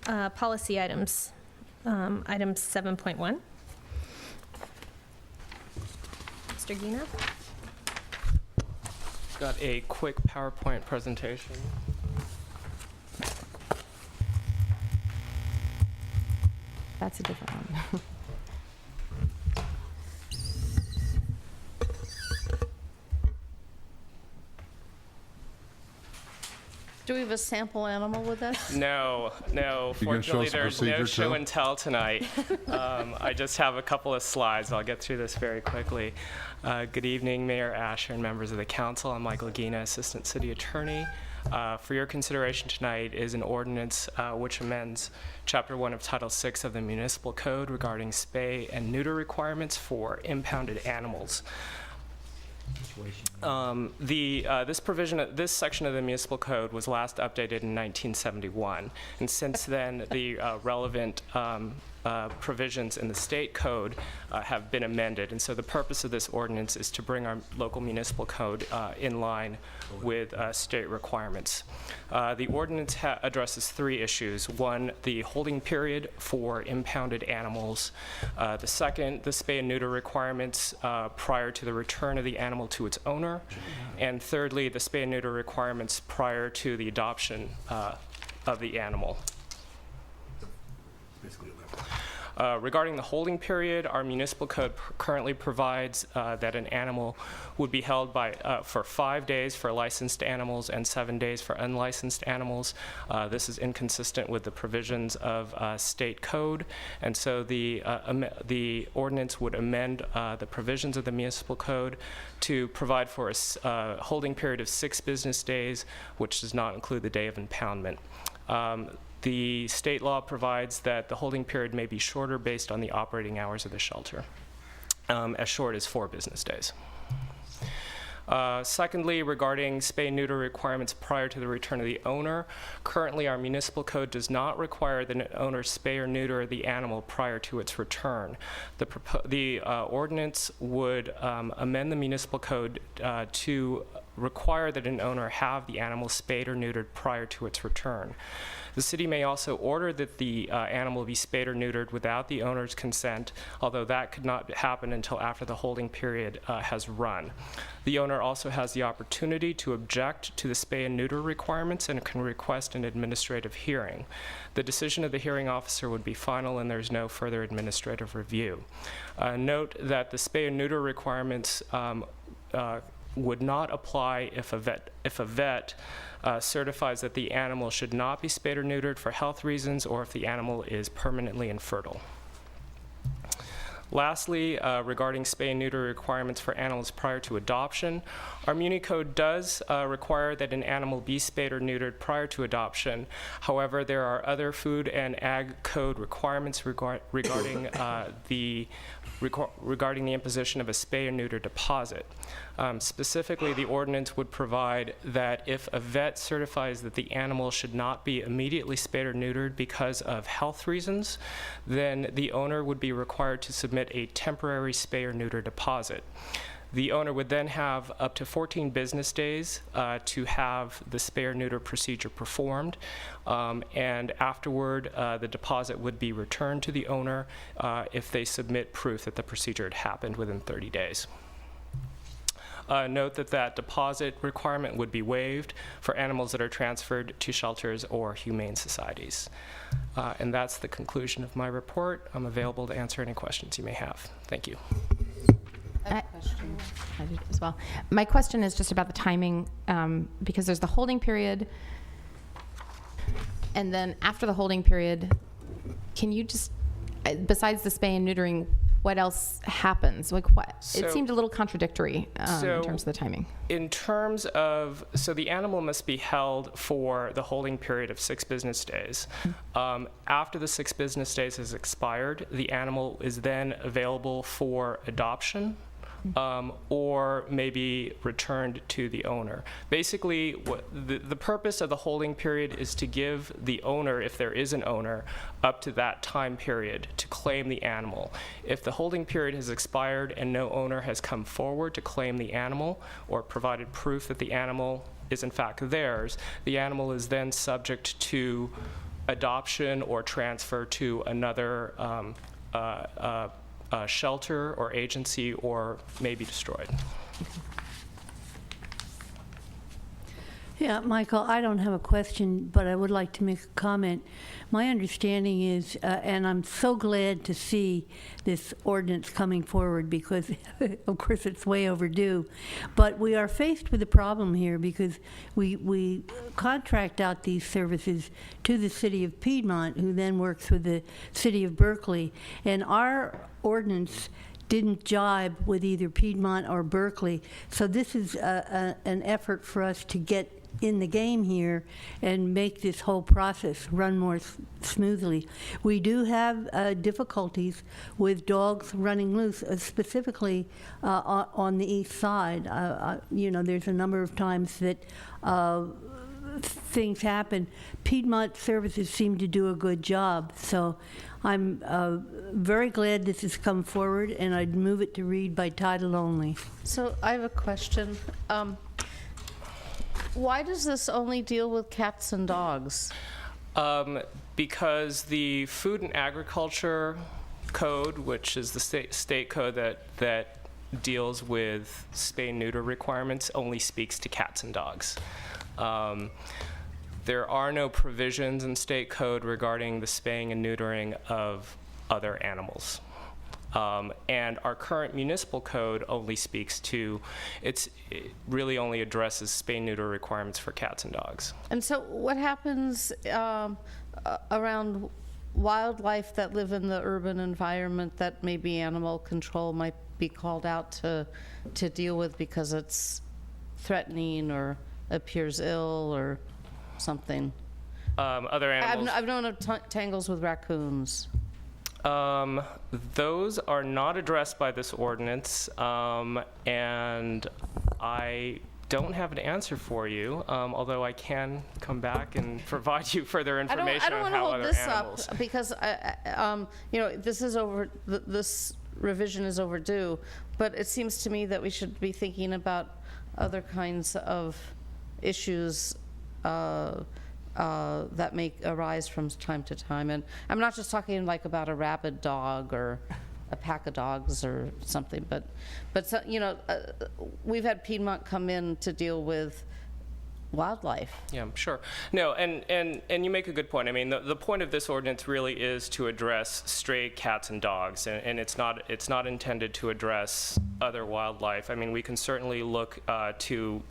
Policy items. Item 7.1. Mr. Guina? Got a quick PowerPoint presentation. That's a different one. Do we have a sample animal with us? No. You gonna show Fortunately, us the there's no procedure, show too? and tell tonight. I just have a couple of slides. I'll get through this very quickly. Good evening, Mayor Asher and members of the council. I'm Michael Guina, Assistant City Attorney. For your consideration tonight is an ordinance which amends Chapter 1 of Title 6 of the Municipal Code regarding spay and neuter requirements for impounded animals. This section of the Municipal Code was last updated in 1971, and since then the relevant provisions in the state code have been amended, and so the purpose of this ordinance is to bring our local municipal code in line with state requirements. The ordinance addresses three issues. One, the holding period for impounded animals. The second, the spay and neuter requirements prior to the return of the animal to its owner. And thirdly, the spay and neuter requirements prior to the adoption of the animal. Regarding the holding period, our municipal code currently provides that an animal would be held for 5 days for licensed animals and 7 days for unlicensed animals. This is inconsistent with the provisions of state code, and so the ordinance would amend the provisions of the municipal code to provide for a holding period of 6 business days, which does not include the day of impoundment. The state law provides that the holding period may be shorter based on the operating hours of the shelter, as short as 4 business days. Secondly, regarding spay and neuter requirements prior to the return of the owner, currently our municipal code does not require that an owner spay or neuter the animal prior to its return. The ordinance would amend the municipal code to require that an owner have the animal spayed or neutered prior to its return. The city may also order that the animal be spayed or neutered without the owner's consent, although that could not happen until after the holding period has run. The owner also has the opportunity to object to the spay and neuter requirements and can request an administrative hearing. The decision of the hearing officer would be final and there's no further administrative review. Note that the spay and neuter requirements would not apply if a vet certifies that the animal should not be spayed or neutered for health reasons or if the animal is permanently infertile. Lastly, regarding spay and neuter requirements for animals prior to adoption, our Muni Code does require that an animal be spayed or neutered prior to adoption. However, there are other food and ag code requirements regarding the imposition of a spay or neuter deposit. Specifically, the ordinance would provide that if a vet certifies that the animal should not be immediately spayed or neutered because of health reasons, then the owner would be required to submit a temporary spay or neuter deposit. The owner would then have up to 14 business days to have the spay or neuter procedure performed, and afterward the deposit would be returned to the owner if they submit proof that the procedure had happened within 30 days. Note that deposit requirement would be waived for animals that are transferred to shelters or humane societies. And that's the conclusion of my report. I'm available to answer any questions you may have. Thank you. I did as well. My question is just about the timing, because there's the holding period, and then after the holding period, can you just, besides the spay and neutering, what else happens? Like what? It seemed a little contradictory in terms of the timing. In terms of, so the animal must be held for the holding period of 6 business days. After the 6 business days has expired, the animal is then available for adoption. Or maybe returned to the owner. Basically, the purpose of the holding period is to give the owner, if there is an owner, up to that time period to claim the animal. If the holding period has expired and no owner has come forward to claim the animal or provided proof that the animal is in fact theirs, the animal is then subject to adoption or transfer to another shelter or agency, or may be destroyed. Yeah, Michael, I don't have a question, but I would like to make a comment. My understanding is, and I'm so glad to see this ordinance coming forward because, of course, it's way overdue. But we are faced with a problem here because we contract out these services to the city of Piedmont, who then works with the city of Berkeley. And our ordinance didn't jibe with either Piedmont or Berkeley. So this is an effort for us to get in the game here and make this whole process run more smoothly. We do have difficulties with dogs running loose, specifically on the east side. You know, there's a number of times that things happen. Piedmont services seem to do a good job, so I'm very glad this has come forward, and I'd move it to read by title only. So I have a question. Why does this only deal with cats and dogs? Because the Food and Agriculture Code, which is the state code that deals with spay and neuter requirements, only speaks to cats and dogs. There are no provisions in state code regarding the spaying and neutering of other animals. And our current municipal code only speaks to, it really only addresses spay and neuter requirements for cats and dogs. And so what happens around wildlife that live in the urban environment that maybe animal control might be called out to deal with because it's threatening or appears ill or something? Other animals. I've known of tangles with raccoons. Those are not addressed by this ordinance, and I don't have an answer for you, although I can come back and provide you further information on how other animals. I don't want to hold this up because you know, this is this revision is overdue, but it seems to me that we should be thinking about other kinds of issues that may arise from time to time. And I'm not just talking like about a rabid dog or a pack of dogs or something, but so, you know, we've had Piedmont come in to deal with wildlife. Yeah, sure. No, and you make a good point. I mean, the point of this ordinance really is to address stray cats and dogs, and it's not intended to address other wildlife. I mean, we can certainly look to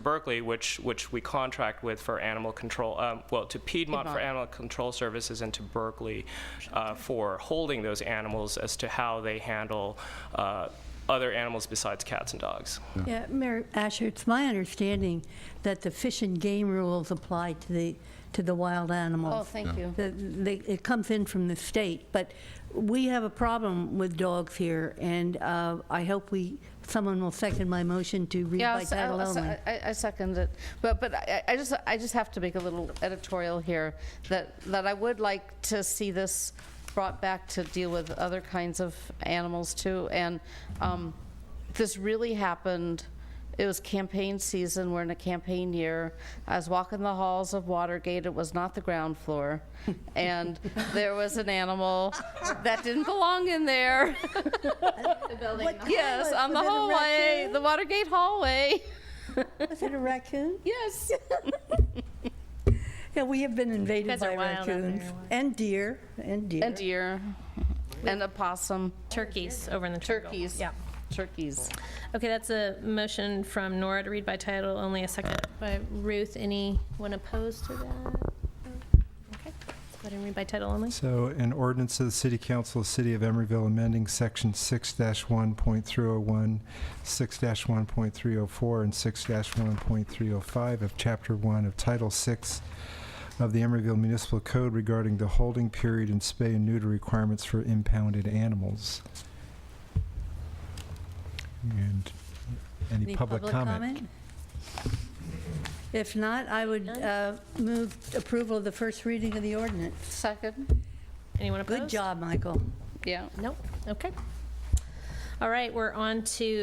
Berkeley, which we contract with for animal control. Well, to Piedmont for animal control services, and to Berkeley for holding those animals as to how they handle other animals besides cats and dogs. Yeah, Mayor Asher, it's my understanding that the fish and game rules apply to the wild animals. Oh, thank you. It comes in from the state, but we have a problem with dogs here, and I hope someone will second my motion to read by title only. I second it, but I just have to make a little editorial here that I would like to see this brought back to deal with other kinds of animals too. And this really happened. It was campaign season. We're in a campaign year. I was walking the halls of Watergate. It was not the ground floor. And there was an animal that didn't belong in there. The building. Yes, on the hallway, the Watergate hallway. Was it a raccoon? Yes. Yeah, we have been invaded guys by are wild out raccoons there. and deer. And deer. And a possum. Turkeys over in the jungle. Turkeys. Yeah. Turkeys. Okay, that's a motion from Nora to read by title, only a second by Ruth. Anyone opposed to that? Okay, let's go ahead and read by title only. So, an ordinance of the City Council of the City of Emeryville amending Section 6-1.301, 6-1.304, and 6-1.305 of Chapter 1 of Title 6 of the Emeryville Municipal Code regarding the holding period and spay and neuter requirements for impounded animals. And any public comment? If not, I would move approval of the first reading of the ordinance. Second. Anyone opposed? Good job, Michael. Yeah. Nope. Okay. All right, we're on to